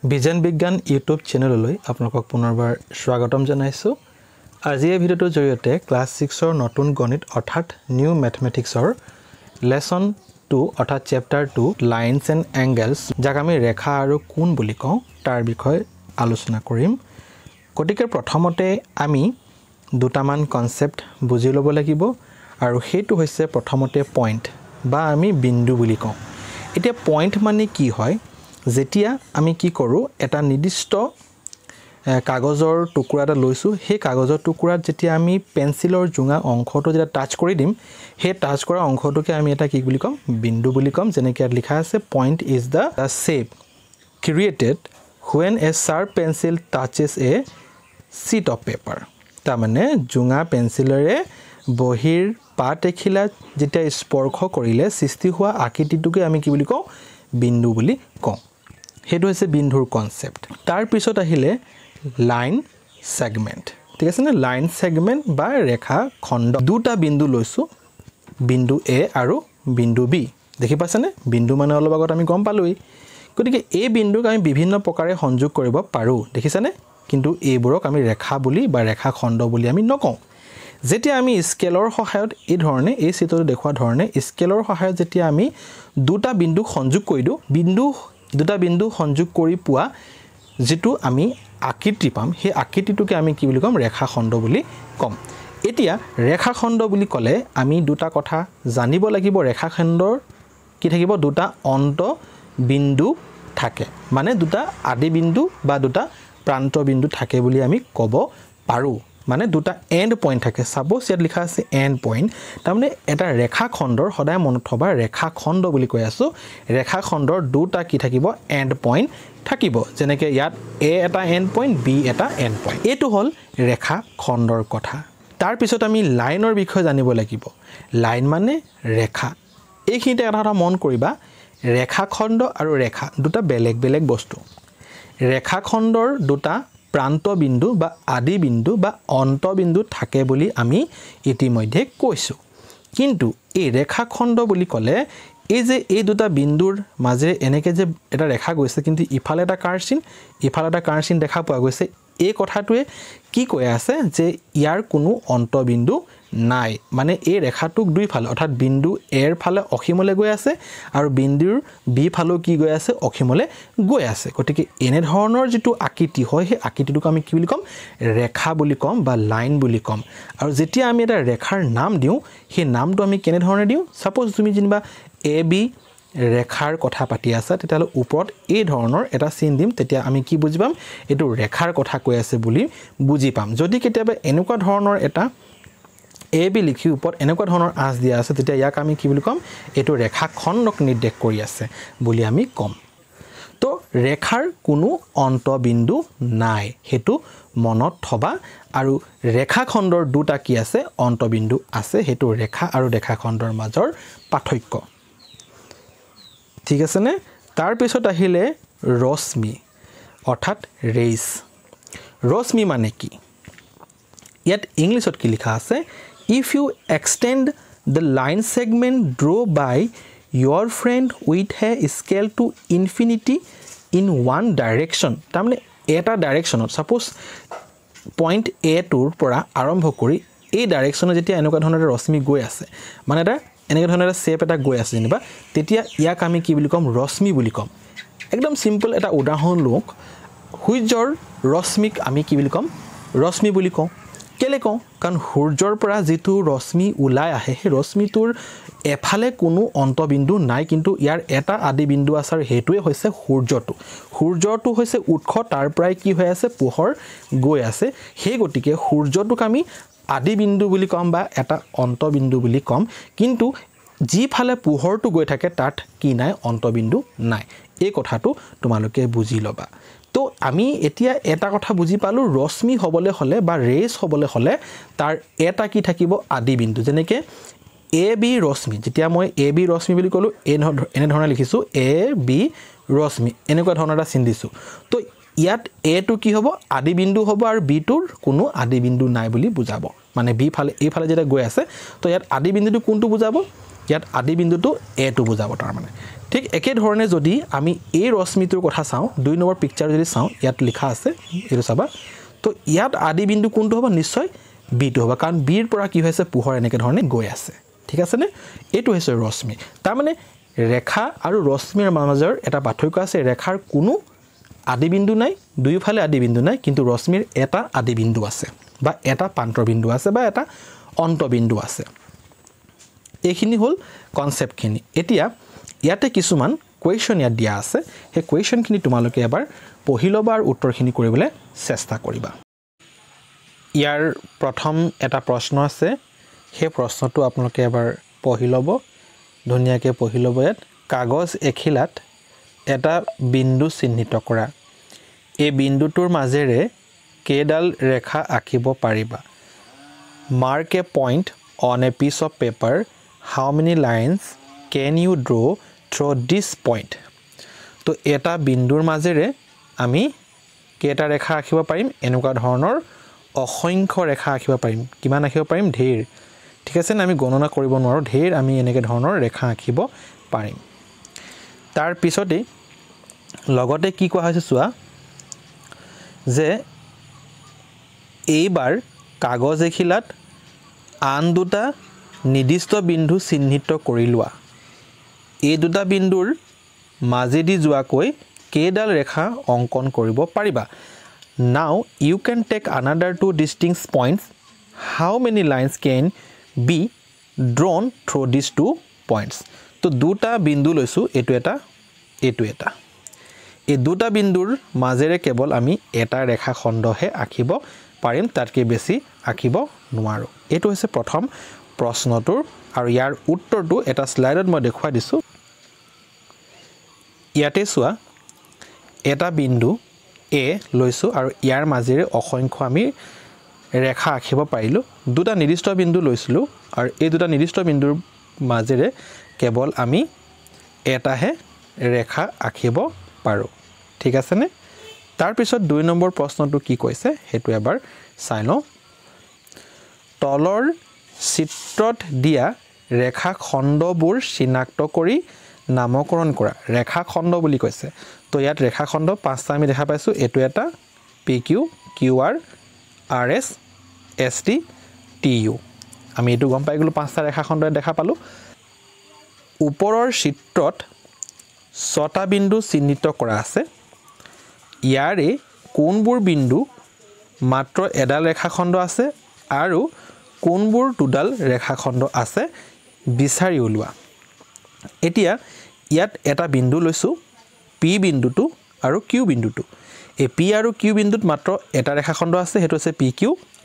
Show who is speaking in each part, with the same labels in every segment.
Speaker 1: বিজন বিজ্ঞান ইউটিউব চেনেললৈ আপোনালোকক পুনৰবাৰ স্বাগতম জনাইছো। আজি এই ভিডিঅ'টোৰ জৰিয়তে ক্লাছ 6 ৰ নতুন গণিত অৰ্থাৎ নিউ ম্যাথমেটিক্সৰ লেসন 2 অৰ্থাৎ চেপ্টাৰ 2 লাইনস এণ্ড এংগেলছ যাক আমি ৰেখা আৰু কোণ বুলি কওঁ তাৰ বিষয়ে আলোচনা কৰিম। গতিকে প্ৰথমতে আমি দুটামান কনসেপ্ট বুজি ল'ব লাগিব আৰু সেইটো হৈছে প্ৰথমতে পইণ্ট বা আমি বিন্দু বুলি কওঁ। এতিয়া পইণ্ট মানে কি হয়? যেতিয়া আমি কি কৰোঁ এটা নিৰ্দিষ্ট কাগজৰ টুকুৰা এটা লৈছো, সেই কাগজৰ টুকুৰাত যেতিয়া আমি পেন্সিলৰ জোঙা অংশটো যেতিয়া টাচ কৰি দিম, সেই টাচ কৰা অংশটোকে আমি এটা কি বুলি কম? বিন্দু বুলি কম। যেনেকৈ ইয়াত লিখা আছে point is the shape created when a sharp pencil touches a sheet of paper। তাৰমানে জোঙা পেন্সিলেৰে বহিৰ পাত এখিলা যেতিয়া স্পৰ্শ কৰিলে সৃষ্টি হোৱা আকৃতিটোকে আমি কি বুলি কওঁ? বিন্দু বুলি কওঁ। সেইটো হৈছে বিন্দুৰ কনসেপ্ট। তাৰ পিছত আহিলে লাইন সেগমেন্ট। ঠিক আছে না? লাইন সেগমেন্ট বা ৰেখা খণ্ড। দুটা বিন্দু লৈছো, বিন্দু এ আৰু বিন্দু বি। দেখি পাইছেনে? বিন্দু মানে অলপ আগত আমি গম পালোই। গতিকে এই বিন্দুক আমি বিভিন্ন প্ৰকাৰে সংযোগ কৰিব পাৰো। দেখিছেনে? কিন্তু এইবোৰক আমি ৰেখা বুলি বা ৰেখা খণ্ড বুলি আমি নকওঁ। যেতিয়া আমি স্কেলৰ সহায়ত এই ধৰণে এই চিত্ৰটো দেখুৱা ধৰণে স্কেলৰ সহায়ত যেতিয়া আমি দুটা বিন্দু সংযোগ কৰি দিওঁ, দুটা বিন্দু সংযোগ কৰি পোৱা যেটো আমি আকৃতি পাম, সেই আকৃতিটোকে আমি কি বুলি কম? ৰেখা খণ্ড বুলি কম। এতিয়া ৰেখা খণ্ড বুলি ক'লে আমি দুটা কথা জানিব লাগিব। ৰেখা খণ্ডৰ কি থাকিব? দুটা অন্ত বিন্দু থাকে, মানে দুটা আদি বিন্দু বা দুটা প্ৰান্ত বিন্দু থাকে বুলি আমি ক'ব পাৰো। মানে দুটা এন্ড পইণ্ট থাকে। সাপোজ ইয়াত লিখা আছে এন্ড পইণ্ট। তাৰমানে এটা ৰেখা খণ্ডৰ সদায় মনত থবা ৰেখা খণ্ড বুলি কৈ আছো। ৰেখা খণ্ডৰ দুটা কি থাকিব? এন্ড পইণ্ট থাকিব। যেনেকৈ ইয়াত এ এটা এন্ড পইণ্ট, বি এটা এন্ড পইণ্ট। এইটো হ'ল ৰেখা খণ্ডৰ কথা। তাৰ পিছত আমি লাইনৰ বিষয়ে জানিব লাগিব। লাইন মানে ৰেখা। এইখিনিতে এটা কথা মন কৰিবা, ৰেখা খণ্ড আৰু ৰেখা দুটা বেলেগ বেলেগ বস্তু। ৰেখা খণ্ডৰ দুটা প্ৰান্ত বিন্দু বা আদি বিন্দু বা অন্ত বিন্দু থাকে বুলি আমি ইতিমধ্যে কৈছো। কিন্তু এই ৰেখা খণ্ড বুলি ক'লে এই যে এই দুটা বিন্দুৰ মাজে এনেকে যে এটা ৰেখা গৈছে, কিন্তু ইফালে এটা কাৰ্চিন ইফালে এটা কাৰ্চিন দেখা পোৱা গৈছে, এই কথাটোৱে কি কৈ আছে যে ইয়াৰ কোনো অন্ত বিন্দু নাই। মানে এই ৰেখাটোক দুইফালে অৰ্থাৎ বিন্দু এৰ ফালে অসীমলৈ গৈ আছে আৰু বিন্দুৰ বি ফালেও কি গৈ আছে? অসীমলৈ গৈ আছে। গতিকে এনে ধৰণৰ যেটো আকৃতি হয়, সেই আকৃতিটোক আমি কি বুলি কম? ৰেখা বুলি কম বা লাইন বুলি কম। আৰু যেতিয়া আমি এটা ৰেখাৰ নাম দিওঁ, সেই নামটো আমি কেনে ধৰণে দিওঁ? সাপোজ তুমি যেনিবা এ বি ৰেখাৰ কথা পাতি আছা, তেতিয়াহ'লে ওপৰত এই ধৰণৰ এটা চিন দিম, তেতিয়া আমি কি বুজি পাম? এইটো ৰেখাৰ কথা কৈ আছে বুলি বুজি পাম। যদি কেতিয়াবা এনেকুৱা ধৰণৰ এটা এ বি লিখি ওপৰত এনেকুৱা ধৰণৰ আঁচ দিয়া আছে, তেতিয়া ইয়াক আমি কি বুলি কম? এইটো ৰেখা খণ্ডক নিৰ্দেশ কৰি আছে বুলি আমি কম। তো ৰেখাৰ কোনো অন্ত বিন্দু নাই, সেইটো মনত থবা। আৰু ৰেখা খণ্ডৰ দুটা কি আছে? অন্ত বিন্দু আছে। সেইটো ৰেখা আৰু ৰেখা খণ্ডৰ মাজৰ পাৰ্থক্য। ঠিক আছে নে? তাৰ পিছত আহিলে ৰশ্মি অৰ্থাৎ ৰেইজ। ৰশ্মি মানে কি? ইয়াত ইংলিছত কি লিখা আছে? If you extend the line segment drawn by your friend with a scale to infinity in one direction, তাৰমানে এটা ডাইৰেকশ্যনত সাপোজ পইণ্ট এ টোৰ পৰা আৰম্ভ কৰি এই ডাইৰেকশ্যনত যেতিয়া এনেকুৱা ধৰণৰ ৰশ্মি গৈ আছে, মানে এটা এনেকুৱা ধৰণৰ শেপ এটা গৈ আছে যেনিবা, তেতিয়া ইয়াক আমি কি বুলি কম? ৰশ্মি বুলি কম। একদম সিম্পল এটা উদাহৰণ লওক। সূৰ্যৰ ৰশ্মিক আমি কি বুলি কম? ৰশ্মি বুলি কওঁ। কেলে কওঁ? কাৰণ সূৰ্যৰ পৰা যিটো ৰশ্মি ওলাই আহে, সেই ৰশ্মিটোৰ এফালে কোনো অন্তবিন্দু নাই, কিন্তু ইয়াৰ এটা আদি বিন্দু আছে আৰু সেইটোৱে হৈছে সূৰ্যটো। সূৰ্যটো হৈছে উৎস, তাৰ পৰাই কি হৈ আছে? পোহৰ গৈ আছে। সেই গতিকে সূৰ্যটোক আমি আদি বিন্দু বুলি কম বা এটা অন্তবিন্দু বুলি কম, কিন্তু যিফালে পোহৰটো গৈ থাকে তাত কি নাই? অন্তবিন্দু নাই। এই কথাটো তোমালোকে বুজি ল'বা। তো আমি এতিয়া এটা কথা বুজি পালো, ৰশ্মি হ'বলৈ হ'লে বা ৰেজ হ'বলৈ হ'লে তাৰ এটা কি থাকিব? আদি বিন্দু। যেনেকৈ এ বি ৰশ্মি, যেতিয়া মই এ বি ৰশ্মি বুলি ক'লো, এনে ধৰণে লিখিছো এ বি ৰশ্মি, এনেকুৱা ধৰণৰ এটা চিন দিছো। তো ইয়াত এ টো কি হ'ব? আদি বিন্দু হ'ব আৰু বি টোৰ কোনো আদি বিন্দু নাই বুলি বুজাব। মানে বি ফালে এইফালে যেতিয়া গৈ আছে, তো ইয়াত আদি বিন্দুটো কোনটো বুজাব? ইয়াত আদি বিন্দুটো এ টো বুজাব। তাৰমানে ঠিক একে ধৰণে যদি আমি এই ৰশ্মিটোৰ কথা চাওঁ 2 নম্বৰ পিকচাৰ যদি চাওঁ ইয়াত লিখা আছে এটো চাবা তো ইয়াত আদি বিন্দু কোনটো হ'ব নিশ্চয় বি টো হ'ব কাৰণ বিৰ পৰা কি হৈছে পোহৰ এনেকে ধৰণে গৈ আছে ঠিক আছে নে এটো হৈছে ৰশ্মি তাৰ মানে ৰেখা আৰু ৰশ্মিৰ মাজৰ এটা পাৰ্থক্য আছে ৰেখাৰ কোনো আদি বিন্দু নাই দুইফালে আদি বিন্দু নাই কিন্তু ৰশ্মিৰ এটা আদি বিন্দু আছে বা এটা পান্তৰ বিন্দু আছে বা এটা অন্ত বিন্দু আছে এইখিনি হল কনসেপ্টখিনি এতিয়া ইয়াতে কিছুমান কোৱেশ্চন ইয়াত দিয়া আছে সেই কোৱেশ্চনখিনি তোমালোকে এবাৰ পঢ়ি লবা আৰু উত্তৰখিনি কৰিবলৈ চেষ্টা কৰিবা ইয়াৰ প্ৰথম এটা প্ৰশ্ন আছে সেই প্ৰশ্নটো আপোনালোকে এবাৰ পঢ়ি লব ধুনীয়াকৈ পঢ়ি লব ইয়াত কাগজ এখিলাত এটা বিন্দু চিহ্নিত কৰা এই বিন্দুটোৰ মাজেৰে কেডাল ৰেখা আঁকিব পাৰিবা mark a point on a piece of paper how many lines can you draw through this point তো এটা বিন্দুৰ মাজেৰে আমি কেটা ৰেখা আঁকিব পাৰিম এনেকুৱা ধৰণৰ অসংখ্য ৰেখা আঁকিব পাৰিম কিমান আঁকিব পাৰিম ঢেৰ ঠিক আছে না আমি গণনা কৰিব নোৱাৰো ঢেৰ আমি এনেকৈ ধৰণৰ ৰেখা আঁকিব পাৰিম তাৰ পিছতে লগতে কি কোৱা হৈছে চোৱা যে এইবাৰ কাগজ এখিলাত আন দুটা নিৰ্দিষ্ট বিন্দু চিহ্নিত কৰি লোৱা এই দুটা বিন্দুৰ মাজেদি যোৱাকৈ কেডাল ৰেখা অংকন কৰিব পাৰিবা now you can take another two distinct points how many lines can be drawn through these two points তো দুটা বিন্দু লৈছো এটো এটা এই দুটা বিন্দুৰ মাজেৰে কেৱল আমি এটা ৰেখা খণ্ডহে আঁকিব পাৰিম তাতকৈ বেছি আঁকিব নোৱাৰো এটো হৈছে প্ৰথম প্ৰশ্নটোৰ আৰু ইয়াৰ উত্তৰটো এটা স্লাইডত মই দেখুৱাই দিছো ইয়াতে চোৱা এটা বিন্দু এ লৈছো আৰু ইয়াৰ মাজেৰে অসংখ্য আমি ৰেখা আঁকিব পাৰিলো দুটা নিৰ্দিষ্ট বিন্দু লৈছিলো আৰু এই দুটা নিৰ্দিষ্ট বিন্দুৰ মাজেৰে কেৱল আমি এটাহে ৰেখা আঁকিব পাৰো ঠিক আছে নে তাৰ পিছত 2 নম্বৰ প্ৰশ্নটো কি কৈছে হেতু এবাৰ চাই লওঁ তলৰ চিত্ৰত দিয়া ৰেখা খণ্ডবোৰ চিনাক্ত কৰি নামকৰণ কৰা ৰেখা খণ্ড বুলি কৈছে তো ইয়াত ৰেখা খণ্ড পাঁচটা আমি দেখা পাইছো এটো এটা PQ QR RS ST TU আমি এটো গম পাই গলো পাঁচটা ৰেখা খণ্ড দেখা পালো ওপৰৰ চিত্ৰত ছটা বিন্দু চিহ্নিত কৰা আছে ইয়াৰে কোনবোৰ বিন্দু মাত্ৰ এডাল ৰেখা খণ্ড আছে আৰু কোনবোৰ দুডাল ৰেখা খণ্ড আছে বিচাৰি উলোৱা এতিয়া ইয়াত এটা বিন্দু লৈছো P বিন্দুটো আৰু Q বিন্দুটো এই P আৰু Q বিন্দুত মাত্ৰ এটা ৰেখা খণ্ড আছে হেতু আছে PQ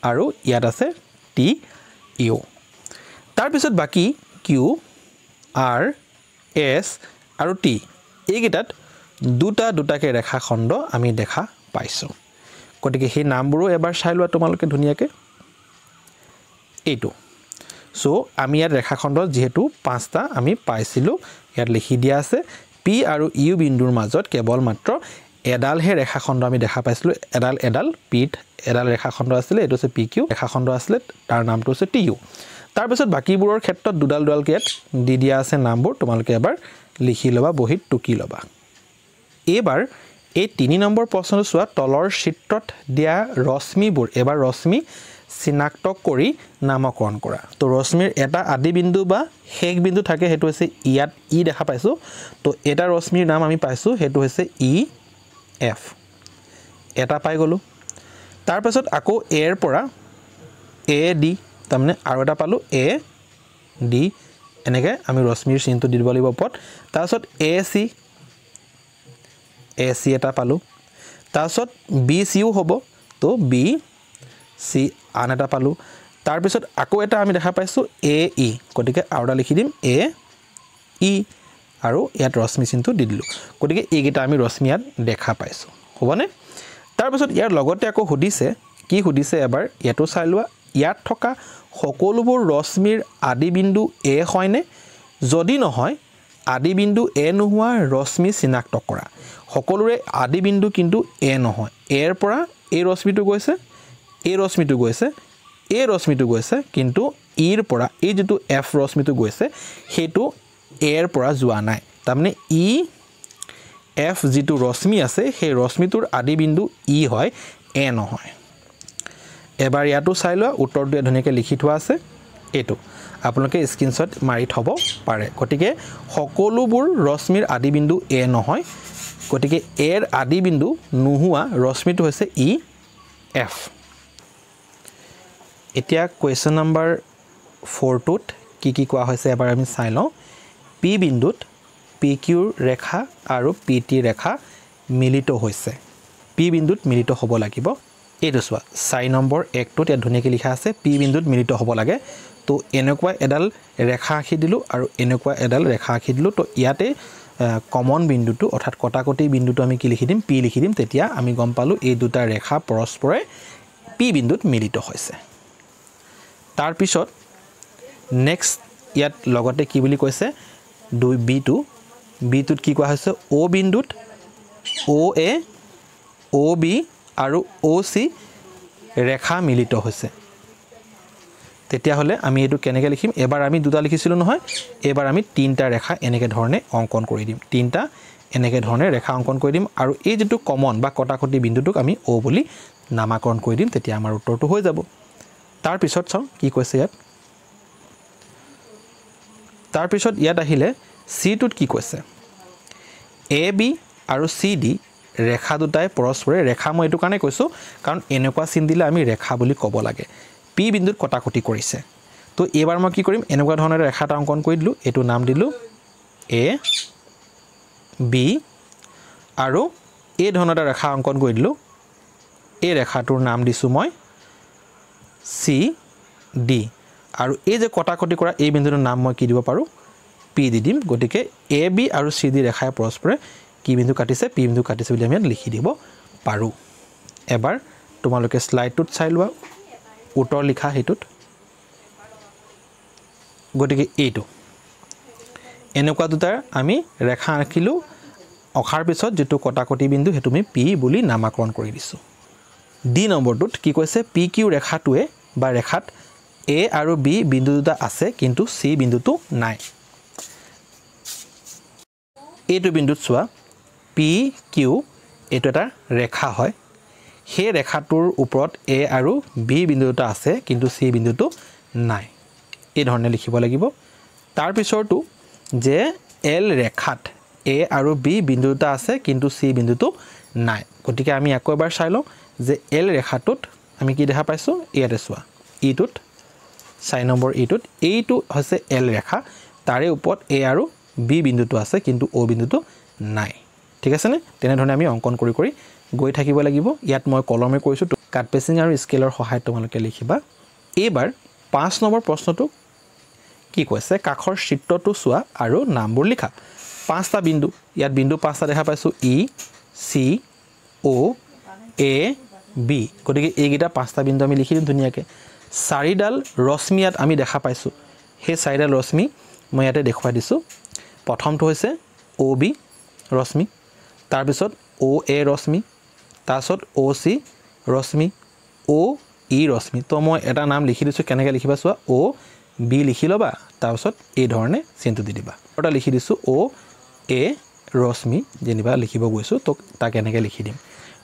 Speaker 1: আৰু ইয়াত আছে TU তাৰ পিছত বাকি Q R S আৰু T এইগিটাত দুটাকে ৰেখা খণ্ড আমি দেখা পাইছো গতিকে সেই নামবোৰো এবাৰ চাই লোৱা তোমালোকে ধুনীয়াকৈ এইটো সো আমি ইয়াত ৰেখা খণ্ড যেহেতু পাঁচটা আমি পাইছিলো ইয়াত লিখি দিয়া আছে P আৰু U বিন্দুৰ মাজত কেৱল মাত্ৰ এডালহে ৰেখা খণ্ড আমি দেখা পাইছিলো এডাল পিত এডাল ৰেখা খণ্ড আছিল এটো আছে PQ ৰেখা খণ্ড আছিল তাৰ নামটো আছে TU তাৰ পিছত বাকিবোৰৰ ক্ষেত্ৰত দুডাল কেট দি দিয়া আছে নামবোৰ তোমালোকে এবাৰ লিখি লবা বহিত টুকি লবা এবাৰ এই 3 নম্বৰ প্ৰশ্নটো চোৱা তলৰ চিত্ৰত দিয়া ৰশ্মিবোৰ এবাৰ ৰশ্মি চিনাক্ত কৰি নামকৰণ কৰা তো ৰশ্মিৰ এটা আদি বিন্দু বা শেষ বিন্দু থাকে হেতু হৈছে ইয়াত ই দেখা পাইছো তো এটা ৰশ্মিৰ নাম আমি পাইছো হেতু হৈছে EF এটা পাই গলো তাৰ পাছত আকৌ A এৰ পৰা AD তাৰমানে আৰু এটা পালো AD এনেকৈ আমি ৰশ্মিৰ চিহ্নটো দি দিব লাগিব ওপৰত তাৰ পাছত AC এটা পালো তাৰ পাছত BCU হ'ব তো BC আন এটা পালো তাৰ পিছত আকৌ এটা আমি দেখা পাইছো AE গতিকে আউটা লিখি দিম AE আৰু ইয়াত ৰশ্মি চিহ্নটো দি দিলো গতিকে এইগিটা আমি ৰশ্মি ইয়াত দেখা পাইছো হ'বনে তাৰ পিছত ইয়াৰ লগতে আকৌ সুধিছে কি সুধিছে এবাৰ ইয়াতো চাই লোৱা ইয়াত থকা সকলোবোৰ ৰশ্মিৰ আদি বিন্দু A হয়নে যদি নহয় আদি বিন্দু A নোহোৱা ৰশ্মি চিনাক্ত কৰা সকলোৰে আদি বিন্দু কিন্তু A নহয় এৰ পৰা এই ৰশ্মিটো গৈছে এই ৰশ্মিটো গৈছে কিন্তু ইৰ পৰা এই যেটো F ৰশ্মিটো গৈছে হেতু এৰ পৰা যোৱা নাই তাৰমানে ই এফ যিটো ৰশ্মি আছে সেই ৰশ্মিটোৰ আদি বিন্দু ই হয় এ নহয় এবাৰ ইয়াতো চাই লোৱা উত্তৰটো ধুনীয়াকৈ লিখি থোৱা আছে এইটো আপোনালোকে স্ক্ৰিনশ্বট মাৰি থব পাৰে গতিকে সকলোবোৰ ৰশ্মিৰ আদি বিন্দু এ নহয় গতিকে এৰ আদি বিন্দু নোহোৱা ৰশ্মিটো হৈছে ই এফ এতিয়া কোৱেশ্চন নম্বৰ 4 টোত কি কোৱা হৈছে এবাৰ আমি চাই লওঁ পি বিন্দুত পি কিউৰ ৰেখা আৰু পি টি ৰেখা মিলিত হৈছে পি বিন্দুত মিলিত হ'ব লাগিব এইটো চোৱা 4 নম্বৰ 1 টোত ধুনীয়াকৈ লিখা আছে পি বিন্দুত মিলিত হ'ব লাগে তো এনেকুৱা এডাল ৰেখা আঁকি দিলোঁ আৰু এনেকুৱা এডাল ৰেখা আঁকি দিলোঁ তো ইয়াতে কমন বিন্দুটো অৰ্থাৎ কটাকটি বিন্দুটো আমি কি লিখি দিম পি লিখি দিম তেতিয়া আমি গম পালোঁ এই দুটা ৰেখা পৰস্পৰে পি বিন্দুত মিলিত হৈছে তাৰ পিছত নেক্সট ইয়াত লগতে কি বুলি কৈছে 2b2 b2ত কি কোৱা হৈছে o বিন্দুত oa ob আৰু oc ৰেখা মিলিত হৈছে তেতিয়া হলে আমি এটো কেনেকৈ লিখিম এবাৰ আমি দুটা লিখিছিলো নহয় এবাৰ আমি তিনটা ৰেখা এনেকৈ ধৰণে অঙ্কন কৰি দিম তিনটা এনেকৈ ধৰণে ৰেখা অঙ্কন কৰি দিম আৰু এই যেটো কমন বা কটাকটি বিন্দুটোক আমি o বুলি নামাকৰণ কৰি দিম তেতিয়া আমাৰ উত্তৰটো হৈ যাব তাৰ পিছত চাও কি কৈছে ইয়াত তাৰ পিছত ইয়াত আহিলে c টোত কি কৈছে ab আৰু cd ৰেখা দুটাই পৰস্পৰে ৰেখা মই এটো কাৰণে কৈছো কাৰণ এনেকুৱা চিন দিলে আমি ৰেখা বুলি ক'ব লাগে পি বিন্দুত কটাকটি কৰিছে তো এবাৰ মই কি কৰিম এনেকুৱা ধৰণৰ ৰেখা এটা অঙ্কন কৰি দিলো এটো নাম দিলো a b আৰু এই ধৰণৰ ৰেখা অঙ্কন কৰি দিলো এই ৰেখাটোৰ নাম দিছো মই c d আৰু এই যে কটাকটি কৰা এই বিন্দুটোৰ নাম মই কি দিব পাৰো p দি দিম গতিকে a b আৰু c d ৰেখাই পৰস্পৰে কি বিন্দু কাটিছে p বিন্দু কাটিছে বুলি আমি লিখি দিব পাৰো এবাৰ তোমালোকে স্লাইডটোত চাই লোৱা উত্তৰ লিখা হেতুত গতিকে এইটো এনেকুৱা দুটা আমি ৰেখা আঁকিলো অখাৰ পিছত যেটো কটাকটি বিন্দু হেতু আমি p বুলি নামকৰণ কৰি দিছো ডি নম্বৰটোত কি কৈছে পি কিউ ৰেখাটোৱে বা ৰেখাত a আৰু b বিন্দু দুটা আছে কিন্তু c বিন্দুটো নাই এইটো বিন্দুত চোৱা পি কিউ এটো এটা ৰেখা হয় সেই ৰেখাটোৰ ওপৰত a আৰু b বিন্দু দুটা আছে কিন্তু c বিন্দুটো নাই এই ধৰণে লিখিব লাগিব তাৰ পিছৰটো যে l ৰেখাত a আৰু b বিন্দু দুটা আছে কিন্তু c বিন্দুটো নাই গতিকে আমি আকৌ এবাৰ চাই লওঁ যে l ৰেখাটোত আমি কি দেখা পাইছো ইয়াতে চোৱা ইটোত 4 নম্বৰ ইটোত এইটো হৈছে l ৰেখা তাৰে ওপৰত a আৰু b বিন্দুটো আছে কিন্তু o বিন্দুটো নাই ঠিক আছে নে তেনে ধৰণে আমি অঙ্কন কৰি কৰি গৈ থাকিব লাগিব ইয়াত মই কলমে কৈছো কাট পেচিং আৰু স্কেলৰ সহায়ত তোমালোকে লিখিবা এবাৰ 5 নম্বৰ প্ৰশ্নটো কি কৈছে কাখৰ চিত্ৰটো চোৱা আৰু নামবোৰ লিখা পাঁচটা বিন্দু ইয়াত বিন্দু পাঁচটা দেখা পাইছো E C O A B গতিকে এইগিটা পাঁচটা বিন্দু আমি লিখি দিম ধুনিয়াকে চাৰিডাল ৰশ্মি ইয়াত আমি দেখা পাইছো সেই চাৰিডাল ৰশ্মি মই ইয়াতে দেখুৱাই দিছো প্ৰথমটো হৈছে ও বি ৰশ্মি তাৰ পিছত ও এ ৰশ্মি তাৰ পিছত ও সি ৰশ্মি ও ই ৰশ্মি তো মই এটা নাম লিখি দিছো কেনেকৈ লিখিবা চোৱা ও বি লিখি লবা তাৰ পিছত এই ধৰণে চিনটো দি দিবা এটা লিখি দিছো ও এ ৰশ্মি যেনিবা লিখিব গৈছো তো তা কেনেকৈ লিখি দিম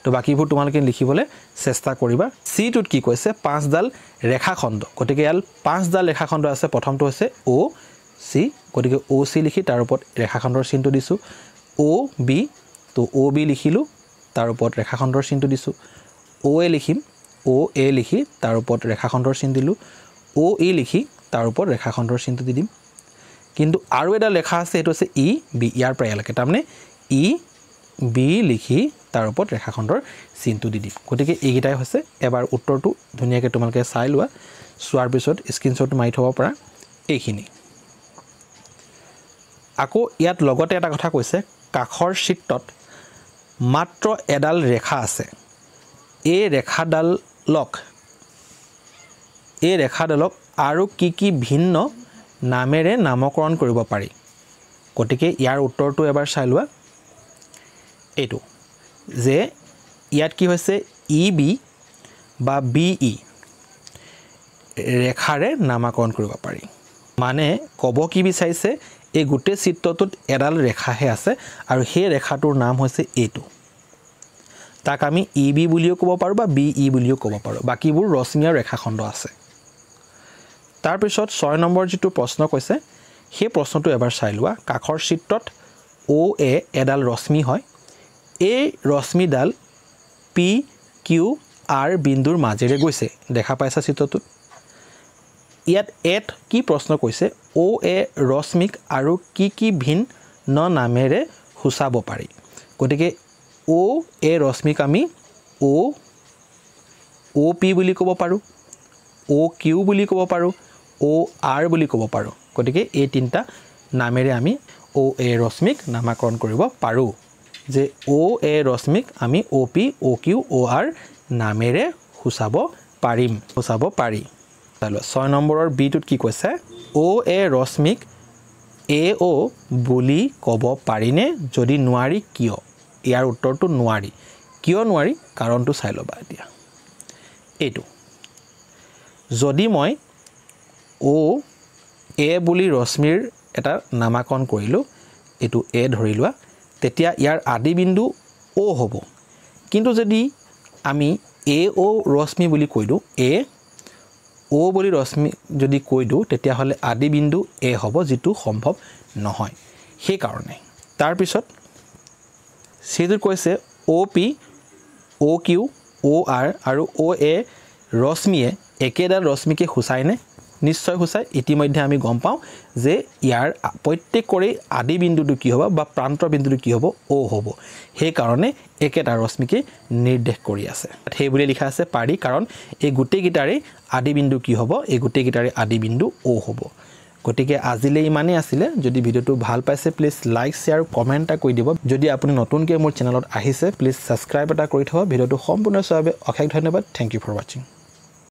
Speaker 1: তো বাকিবোৰ তোমালোকে লিখিবলৈ চেষ্টা কৰিবা সি টোত কি কৈছে পাঁচডাল ৰেখাখণ্ড গতিকে ইয়াল পাঁচডাল ৰেখাখণ্ড আছে প্ৰথমটো হৈছে ও সি গতিকে ও সি লিখি তাৰ ওপৰত ৰেখাখণ্ডৰ চিনটো দিছো ও বি তো ও বি লিখিলো তাৰ ওপৰত ৰেখাখণ্ডৰ চিনটো দিছো ও এ লিখিম ও এ লিখি তাৰ ওপৰত ৰেখাখণ্ডৰ চিন দিলো ও ই লিখি তাৰ ওপৰত ৰেখাখণ্ডৰ চিনটো দি দিম কিন্তু আৰু এটা লেখা আছে এটো আছে ই বি ইয়াৰ পৰা এলৈকে তাৰমানে ই বি লিখি তাৰ ওপৰত ৰেখাখণ্ডৰ চিনটো দি দিম গতিকে এইগিটাই হৈছে এবাৰ উত্তৰটো ধুনিয়াকৈ তোমালোকে চাই লোৱা সোৱাৰ পিছত স্ক্ৰিনশ্বট মাৰি থব পৰা এইখিনি আকৌ ইয়াত লগতে এটা কথা কৈছে কাখৰ চিত্ৰত মাত্ৰ এডাল ৰেখা আছে এই ৰেখাডালক আৰু কি ভিন্ন নামেৰে নামকৰণ কৰিব পাৰি গতিকে ইয়াৰ উত্তৰটো এবাৰ চাই লোৱা এইটো যে ইয়াত কি হৈছে ই বি বা বি ই ৰেখাৰে নামকৰণ কৰিব পাৰি মানে ক'ব কি বিচাৰিছে এই গোটেই চিত্ৰটোত এডাল ৰেখাহে আছে আৰু সেই ৰেখাটোৰ নাম হৈছে এইটো তাক আমি EB বুলিও ক'ব পাৰো বা BE বুলিও ক'ব পাৰো বাকিবোৰ ৰশ্মি আৰু ৰেখাখণ্ড আছে তাৰ পিছত 6 নম্বৰ যেটো প্ৰশ্ন কৈছে সেই প্ৰশ্নটো এবাৰ চাই লোৱা কাখৰ চিত্ৰত OA এডাল ৰশ্মি হয় এই ৰশ্মিডাল PQR বিন্দুৰ মাজেৰে গৈছে দেখা পাইছা চিত্ৰটোত ইয়াত এট কি প্ৰশ্ন কৈছে OA ৰশ্মিক আৰু কি ভিন্ন নামেৰে হুচাব পাৰি গতিকে OA ৰশ্মিক আমি OP বুলি ক'ব পাৰো OQ বুলি ক'ব পাৰো OR বুলি ক'ব পাৰো গতিকে এই তিনটা নামেৰে আমি OA ৰশ্মিক নামকৰণ কৰিব পাৰো যে OA ৰশ্মিক আমি OP OQ OR নামেৰে হুচাব পাৰি 6 নম্বৰৰ B টোত কি কৈছে OA ৰশ্মিক AO বুলি ক'ব পাৰিনে যদি নোৱাৰি কিয় ইয়াৰ উত্তৰটো নোৱাৰি কিয় নোৱাৰি কাৰণটো চাই লবা এতিয়া এইটো যদি মই OA বুলি ৰশ্মিৰ এটা নামকৰণ কৰিলো এটো A ধৰি লোৱা তেতিয়া ইয়াৰ আদি বিন্দু O হ'ব কিন্তু যদি আমি AO ৰশ্মি বুলি কৈ দিও O বুলি ৰশ্মি যদি কৈ দিও তেতিয়া হলে আদি বিন্দু A হ'ব যেটো সম্ভৱ নহয় সেই কাৰণে তাৰ পিছত সিটো কৈছে OP OQ OR আৰু OA ৰশ্মিয়ে একেডাল ৰশ্মিকে হুচাইনে নিশ্চয় হুচাই ইতিমধ্যে আমি গম পাওঁ যে ইয়াৰ প্ৰত্যেকৰে আদি বিন্দুটো কি হ'ব বা প্ৰান্ত বিন্দুটো কি হ'ব O হ'ব সেই কাৰণে একেটা ৰশ্মিকে নিৰ্দেশ কৰি আছে সেই বুলি লিখা আছে পাৰি কাৰণ এই গোটেই গিটাৰে আদি বিন্দু কি হ'ব এই গোটেই গিটাৰে আদি বিন্দু O হ'ব গতিকে আজিলৈ ইমানেই আছিল যদি ভিডিওটো ভাল পাইছে প্লিজ লাইক শেয়াৰ কমেন্ট এটা কৰি দিব যদি আপুনি নতুনকৈ মোৰ চেনেলত আহিছে প্লিজ সাবস্ক্ৰাইব এটা কৰি থব ভিডিওটো সম্পূৰ্ণ চাই অশেষ ধন্যবাদ থ্যাংক ইউ ফৰ ওয়াচিং